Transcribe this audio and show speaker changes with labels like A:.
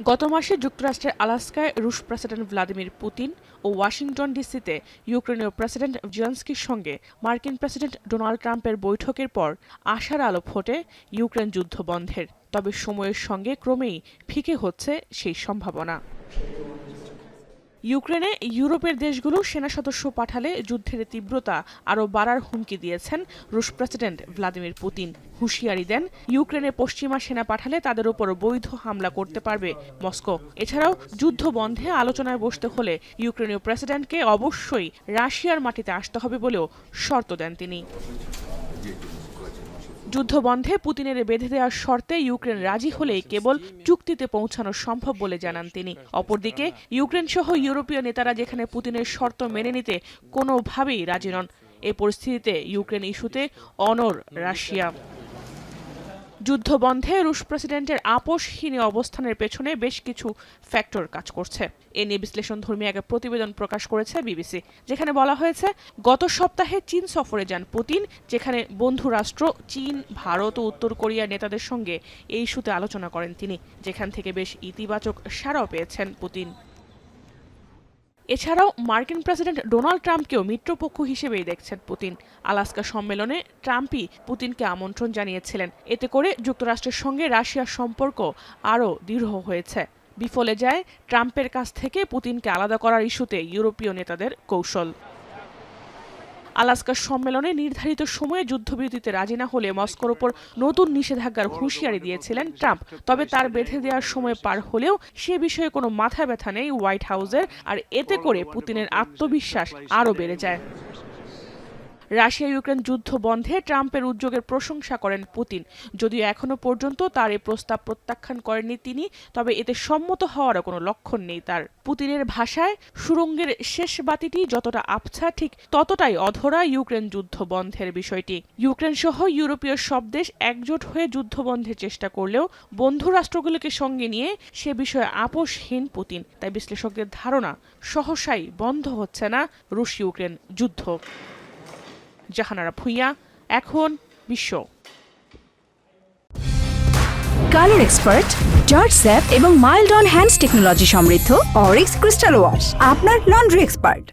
A: গত মাসে যুক্তরাষ্ট্রের আলাস্কায় রুশ প্রেসিডেন্ট ভ্লাদিমির পুতিন ও ওয়াশিংটন ডিসিতে ইউক্রেনীয় প্রেসিডেন্ট জেলেনস্কির সঙ্গে মার্কিন প্রেসিডেন্ট ডোনাল্ড ট্রাম্পের বৈঠকের পর আশার আলো ফোটে ইউক্রেন যুদ্ধ বন্ধের। তবে সময়ের সঙ্গে ক্রমেই ফিকে হচ্ছে সেই সম্ভাবনা। ইউক্রেনে ইউরোপের দেশগুলো সেনা সদস্য পাঠালে যুদ্ধের তীব্রতা আরও বাড়ার হুমকি দিয়েছেন রুশ প্রেসিডেন্ট ভ্লাদিমির পুতিন। হুঁশিয়ারি দেন, ইউক্রেনে পশ্চিমা সেনা পাঠালে তাদের উপর বৈধ হামলা করতে পারবে মস্কো। এছাড়াও যুদ্ধ বন্ধে আলোচনায় বসতে হলে ইউক্রেনীয় প্রেসিডেন্টকে অবশ্যই রাশিয়ার মাটিতে আসতে হবে বলেও শর্ত দেন তিনি। যুদ্ধবন্ধে পুতিনের বেঁধে দেওয়ার শর্তে ইউক্রেন রাজি হলেই কেবল চুক্তিতে পৌঁছানো সম্ভব বলে জানান তিনি। অপরদিকে ইউক্রেন সহ ইউরোপীয় নেতারা যেখানে পুতিনের শর্ত মেনে নিতে কোনোভাবেই রাজি নন, এ পরিস্থিতিতে ইউক্রেন ইস্যুতে অনড় রাশিয়া। যুদ্ধবন্ধে রুশ প্রেসিডেন্টের আপোষহীন অবস্থানের পেছনে বেশ কিছু ফ্যাক্টর কাজ করছে। এ নিয়ে বিশ্লেষণধর্মী এক প্রতিবেদন প্রকাশ করেছে বিবিসি, যেখানে বলা হয়েছে গত সপ্তাহে চীন সফরে যান পুতিন, যেখানে বন্ধু রাষ্ট্র চীন, ভারত ও উত্তর কোরিয়ার নেতাদের সঙ্গে এই ইস্যুতে আলোচনা করেন তিনি, যেখান থেকে বেশ ইতিবাচক সাড়াও পেয়েছেন পুতিন। এছাড়াও মার্কিন প্রেসিডেন্ট ডোনাল্ড ট্রাম্পকেও মিত্রপক্ষ হিসেবেই দেখছেন পুতিন। আলাস্কা সম্মেলনে ট্রাম্পই পুতিনকে আমন্ত্রণ জানিয়েছিলেন। এতে করে যুক্তরাষ্ট্রের সঙ্গে রাশিয়ার সম্পর্ক আরও দৃঢ় হয়েছে। বিফলে যায় ট্রাম্পের কাছ থেকে পুতিনকে আলাদা করার ইস্যুতে ইউরোপীয় নেতাদের কৌশল। আলাস্কার সম্মেলনে নির্ধারিত সময়ে যুদ্ধবিরতিতে রাজি না হলে মস্কোর ওপর নতুন নিষেধাজ্ঞার হুঁশিয়ারি দিয়েছিলেন ট্রাম্প। তবে তার বেঁধে দেওয়ার সময় পার হলেও সে বিষয়ে কোনো মাথা ব্যথা নেই হোয়াইট হাউসের, আর এতে করে পুতিনের আত্মবিশ্বাস আরও বেড়ে যায়। রাশিয়া ইউক্রেন যুদ্ধ বন্ধে ট্রাম্পের উদ্যোগের প্রশংসা করেন পুতিন। যদিও এখনো পর্যন্ত তার এই প্রস্তাব প্রত্যাখ্যান করেননি তিনি, তবে এতে সম্মত হওয়ারও কোনো লক্ষণ নেই তার। পুতিনের ভাষায় সুড়ঙ্গের শেষ বাতিটি যতটা আবছা, ঠিক ততটাই অধরা ইউক্রেন যুদ্ধ বন্ধের বিষয়টি। ইউক্রেন সহ ইউরোপীয় সব দেশ একজোট হয়ে যুদ্ধ বন্ধের চেষ্টা করলেও বন্ধু রাষ্ট্রগুলোকে সঙ্গে নিয়ে সে বিষয়ে আপোষহীন পুতিন। তাই বিশ্লেষকদের ধারণা, সহসাই বন্ধ হচ্ছে না রুশ ইউক্রেন যুদ্ধ। জাহানারা ভুঁইয়া, এখন বিশ্ব।
B: কালার এক্সপার্ট, জর্জ স্যাপ এবং মাইল্ড অন হ্যান্ডস টেকনোলজি সমৃদ্ধ অরিক্স ক্রিস্টাল ওয়াশ আপনার লন্ড্রি এক্সপার্ট।